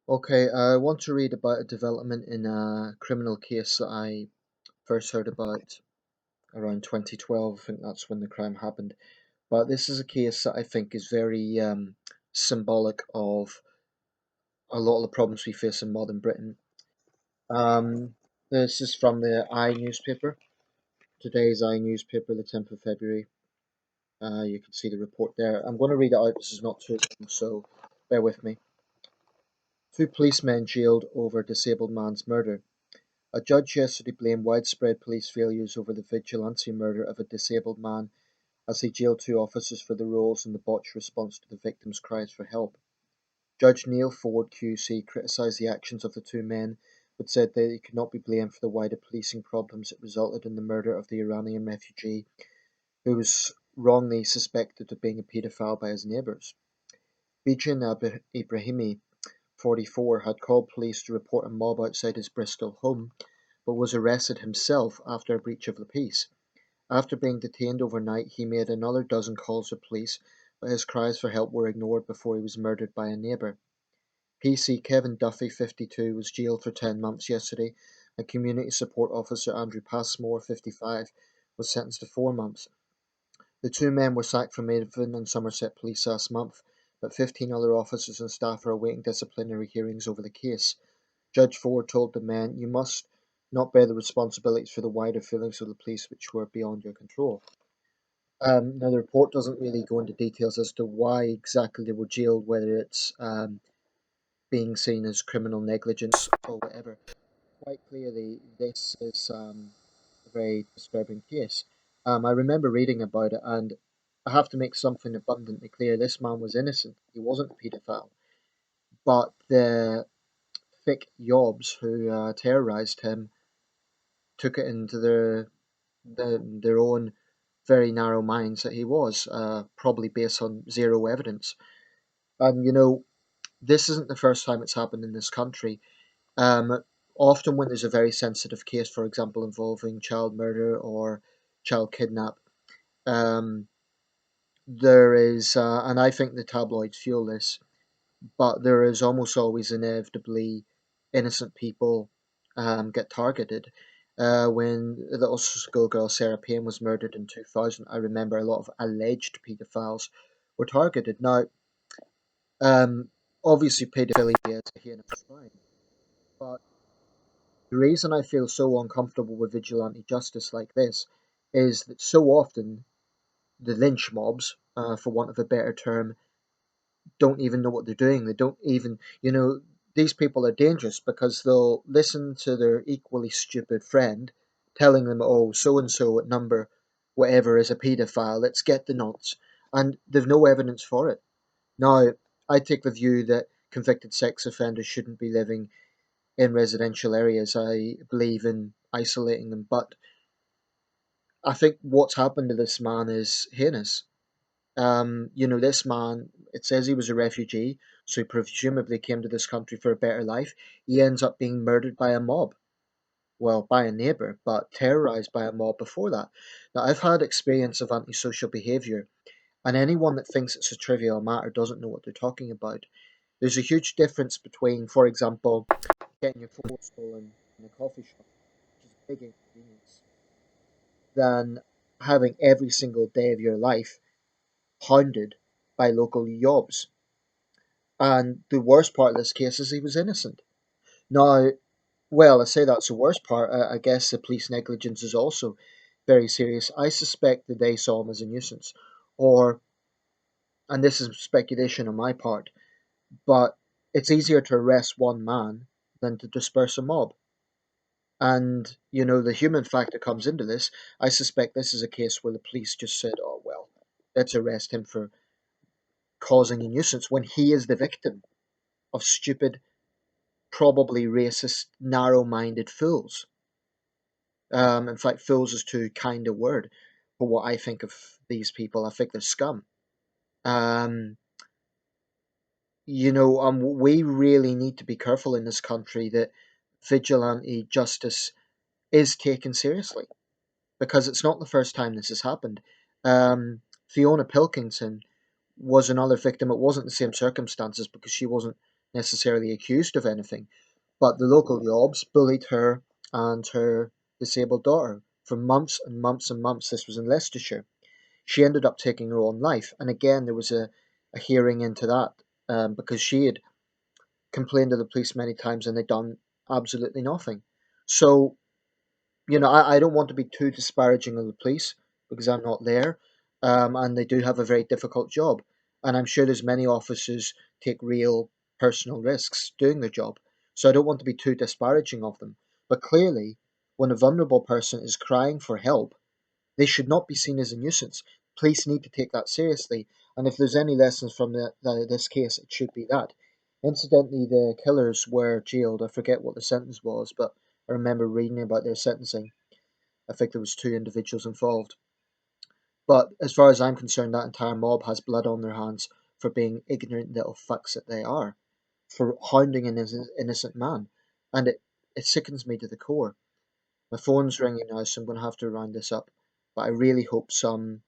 Okay, I want to read about a development in a criminal case that I first heard about around 2012. I think that's when the crime happened. But this is a case that I think is very symbolic of a lot of the problems we face in modern Britain. Um, this is from the I newspaper, today's I newspaper, the 10th of February. You can see the report there. I'm going to read it out. This is not too long, so bear with me. Two policemen jailed over disabled man's murder. A judge yesterday blamed widespread police failures over the vigilante murder of a disabled man as he jailed two officers for their roles in the botched response to the victim's cries for help. Judge Neil Ford QC criticised the actions of the two men, but said they could not be blamed for the wider policing problems that resulted in the murder of the Iranian refugee, who was wrongly suspected of being a paedophile by his neighbours. Bijan Ebrahimi, 44, had called police to report a mob outside his Bristol home, but was arrested himself after a breach of the peace. After being detained overnight, he made another dozen calls to police, but his cries for help were ignored before he was murdered by a neighbour. PC Kevin Duffy, 52, was jailed for 10 months yesterday, and community support officer Andrew Passmore, 55, was sentenced to 4 months. The two men were sacked from Avon and Somerset Police last month, but 15 other officers and staff are awaiting disciplinary hearings over the case. Judge Ford told the men, "You must not bear the responsibilities for the wider failings of the police which were beyond your control." Now, the report doesn't really go into details as to why exactly they were jailed, whether it's being seen as criminal negligence or whatever. Quite clearly, this is a very disturbing case. I remember reading about it, and I have to make something abundantly clear. This man was innocent. He wasn't a paedophile. But the thick yobs who terrorized him took it into their own very narrow minds that he was, probably based on zero evidence. And this isn't the first time it's happened in this country. Um, Often, when there's a very sensitive case, for example, involving child murder or child kidnap, um, there is, and I think the tabloids fuel this, but there is almost always inevitably innocent people get targeted. When the little schoolgirl Sarah Payne was murdered in 2000, I remember a lot of alleged paedophiles were targeted. Now, um, obviously, paedophilia is a heinous crime, but the reason I feel so uncomfortable with vigilante justice like this is that so often the lynch mobs, for want of a better term, don't even know what they're doing. They don't even, these people are dangerous because they'll listen to their equally stupid friend telling them, oh, so and so at number whatever is a paedophile, let's get the nuts. And they've no evidence for it. Now, I take the view that convicted sex offenders shouldn't be living in residential areas. I believe in isolating them. But I think what's happened to this man is heinous. This man, it says he was a refugee, so he presumably came to this country for a better life. He ends up being murdered by a mob. Well, by a neighbour, but terrorised by a mob before that. Now, I've had experience of antisocial behaviour, and anyone that thinks it's a trivial matter doesn't know what they're talking about. There's a huge difference between, for example, getting your phone stolen in a coffee shop, which is a big inconvenience, than having every single day of your life hounded by local yobs. And the worst part of this case is he was innocent. Now, well, I say that's the worst part. I guess the police negligence is also very serious. I suspect that they saw him as a nuisance, or, and this is speculation on my part, but it's easier to arrest one man than to disperse a mob. And, the human factor comes into this. I suspect this is a case where the police just said, oh, well, let's arrest him for causing a nuisance when he is the victim of stupid, probably racist, narrow minded fools. In fact, fools is too kind a word for what I think of these people. I think they're scum. Um, we really need to be careful in this country that vigilante justice is taken seriously because it's not the first time this has happened. Fiona Pilkington was another victim. It wasn't the same circumstances because she wasn't necessarily accused of anything, but the local yobs bullied her and her disabled daughter for months and months and months. This was in Leicestershire. She ended up taking her own life, and again there was a hearing into that, because she had complained to the police many times and they'd done absolutely nothing. So, I don't want to be too disparaging of the police because I'm not there, and they do have a very difficult job. And I'm sure there's many officers take real personal risks doing their job. So I don't want to be too disparaging of them. But clearly, when a vulnerable person is crying for help, they should not be seen as a nuisance. Police need to take that seriously. And if there's any lessons from this case, it should be that. Incidentally, the killers were jailed. I forget what the sentence was, but I remember reading about their sentencing. I think there was two individuals involved. But as far as I'm concerned, that entire mob has blood on their hands for being ignorant little fucks that they are, for hounding an innocent man. And it sickens me to the core. My phone's ringing now, so I'm going to have to round this up. But I really hope some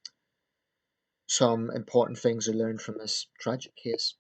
important things are learned from this tragic case.